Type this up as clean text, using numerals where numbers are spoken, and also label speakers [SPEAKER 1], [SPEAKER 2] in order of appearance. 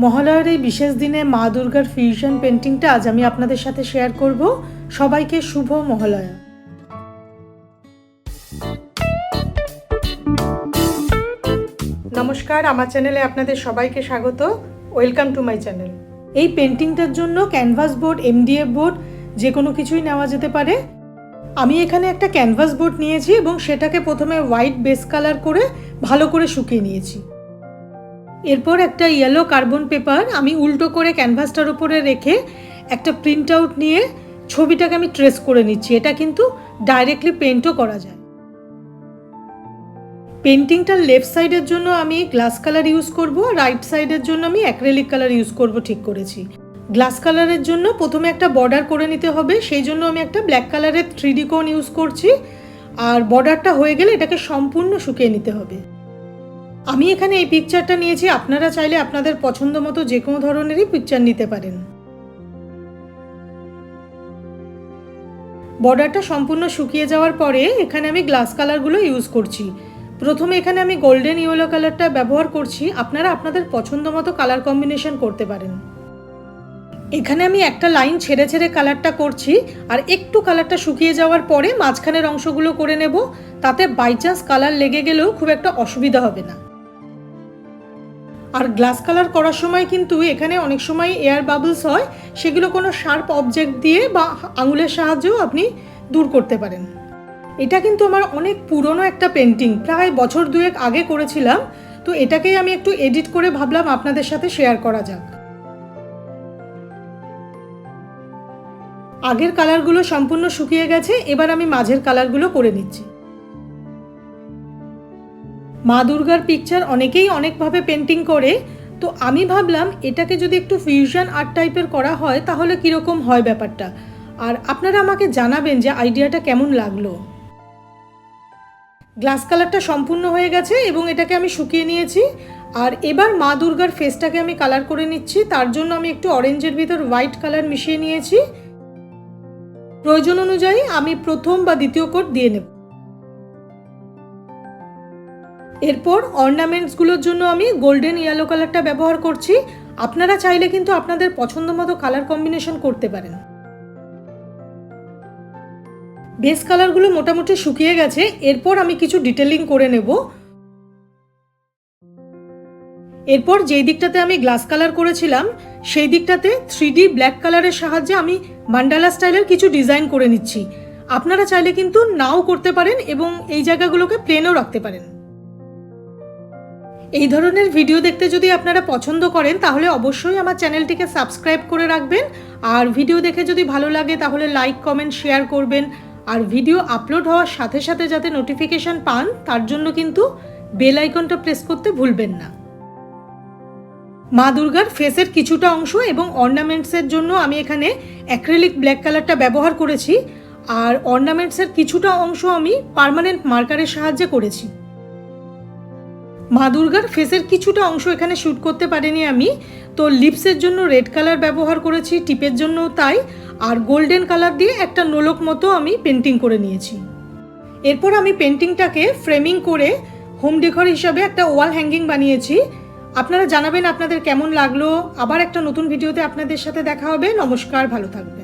[SPEAKER 1] মহালয়ার এই বিশেষ দিনে মা দুর্গার ফিউশন পেন্টিংটা আজ আমি আপনাদের সাথে শেয়ার করব। সবাইকে শুভ মহালয়া। নমস্কার, আমার চ্যানেলে আপনাদের সবাইকে স্বাগত। Welcome to my channel. এই পেন্টিংটার জন্য ক্যানভাস বোর্ড, MDF বোর্ড যে কোনো কিছুই নেওয়া যেতে পারে। আমি এখানে একটা ক্যানভাস বোর্ড নিয়েছি এবং সেটাকে প্রথমে হোয়াইট বেস কালার করে ভালো করে শুকিয়ে নিয়েছি। এরপর একটা ইয়েলো কার্বন পেপার আমি উল্টো করে ক্যানভাসটার উপরে রেখে একটা প্রিন্ট আউট নিয়ে ছবিটাকে আমি ট্রেস করে নিচ্ছি। এটা কিন্তু ডাইরেক্টলি পেন্টও করা যায়। পেন্টিংটার লেফট সাইডের জন্য আমি গ্লাস কালার ইউজ করব, রাইট সাইডের জন্য আমি অ্যাক্রিলিক কালার ইউজ করব ঠিক করেছি। গ্লাস কালারের জন্য প্রথমে একটা বর্ডার করে নিতে হবে, সেই জন্য আমি একটা ব্ল্যাক কালারের 3D কোন ইউজ করছি। আর বর্ডারটা হয়ে গেলে এটাকে সম্পূর্ণ শুকিয়ে নিতে হবে। আমি এখানে এই পিকচারটা নিয়েছি, আপনারা চাইলে আপনাদের পছন্দ মতো যে কোনো ধরনেরই পিকচার নিতে পারেন। বর্ডারটা সম্পূর্ণ শুকিয়ে যাওয়ার পরে এখানে আমি গ্লাস কালারগুলো ইউজ করছি। প্রথমে এখানে আমি গোল্ডেন ইয়েলো কালারটা ব্যবহার করছি, আপনারা আপনাদের পছন্দ মতো কালার কম্বিনেশন করতে পারেন। এখানে আমি একটা লাইন ছেড়ে ছেড়ে কালারটা করছি, আর একটু কালারটা শুকিয়ে যাওয়ার পরে মাঝখানের অংশগুলো করে নেব, তাতে বাই চান্স কালার লেগে গেলেও খুব একটা অসুবিধা হবে না। আর গ্লাস কালার করার সময় কিন্তু এখানে অনেক সময় এয়ার বাবলস হয়, সেগুলো কোনো শার্প অবজেক্ট দিয়ে বা আঙুলের সাহায্যেও আপনি দূর করতে পারেন। এটা কিন্তু আমার অনেক পুরনো একটা পেন্টিং, প্রায় বছর দুয়েক আগে করেছিলাম, তো এটাকেই আমি একটু এডিট করে ভাবলাম আপনাদের সাথে শেয়ার করা যাক। আগের কালারগুলো সম্পূর্ণ শুকিয়ে গেছে, এবার আমি মাঝের কালারগুলো করে নিচ্ছি। মা দুর্গার পিকচার অনেকেই অনেকভাবে পেন্টিং করে, তো আমি ভাবলাম এটাকে যদি একটু ফিউশন আর্ট টাইপের করা হয় তাহলে কীরকম হয় ব্যাপারটা। আর আপনারা আমাকে জানাবেন যে আইডিয়াটা কেমন লাগলো। গ্লাস কালারটা সম্পূর্ণ হয়ে গেছে এবং এটাকে আমি শুকিয়ে নিয়েছি। আর এবার মা দুর্গার ফেসটাকে আমি কালার করে নিচ্ছি। তার জন্য আমি একটু অরেঞ্জের ভিতর হোয়াইট কালার মিশিয়ে নিয়েছি। প্রয়োজন অনুযায়ী আমি প্রথম বা দ্বিতীয় কোট দিয়ে নেব। এরপর অর্নামেন্টসগুলোর জন্য আমি গোল্ডেন ইয়েলো কালারটা ব্যবহার করছি। আপনারা চাইলে কিন্তু আপনাদের পছন্দ মতো কালার কম্বিনেশন করতে পারেন। বেস কালারগুলো মোটামুটি শুকিয়ে গেছে, এরপর আমি কিছু ডিটেলিং করে নেব। এরপর যেই দিকটাতে আমি গ্লাস কালার করেছিলাম সেই দিকটাতে 3D ব্ল্যাক কালারের সাহায্যে আমি মান্ডালা স্টাইলের কিছু ডিজাইন করে নিচ্ছি। আপনারা চাইলে কিন্তু নাও করতে পারেন এবং এই জায়গাগুলোকে প্লেনও রাখতে পারেন। এই ধরনের ভিডিও দেখতে যদি আপনারা পছন্দ করেন তাহলে অবশ্যই আমার চ্যানেলটিকে সাবস্ক্রাইব করে রাখবেন। আর ভিডিও দেখে যদি ভালো লাগে তাহলে লাইক, কমেন্ট, শেয়ার করবেন। আর ভিডিও আপলোড হওয়ার সাথে সাথে যাতে নোটিফিকেশন পান তার জন্য কিন্তু বেল আইকনটা প্রেস করতে ভুলবেন না। মা দুর্গার ফেসের কিছুটা অংশ এবং অর্নামেন্টসের জন্য আমি এখানে অ্যাক্রিলিক ব্ল্যাক কালারটা ব্যবহার করেছি। আর অর্নামেন্টসের কিছুটা অংশ আমি পার্মানেন্ট মার্কারের সাহায্যে করেছি। মা দুর্গার ফেসের কিছুটা অংশ এখানে শ্যুট করতে পারিনি আমি, তো লিপসের জন্য রেড কালার ব্যবহার করেছি, টিপের জন্যও তাই। আর গোল্ডেন কালার দিয়ে একটা নোলক মতো আমি পেন্টিং করে নিয়েছি। এরপর আমি পেন্টিংটাকে ফ্রেমিং করে হোম ডেকর হিসাবে একটা ওয়াল হ্যাঙ্গিং বানিয়েছি। আপনারা জানাবেন আপনাদের কেমন লাগলো। আবার একটা নতুন ভিডিওতে আপনাদের সাথে দেখা হবে। নমস্কার, ভালো থাকবেন।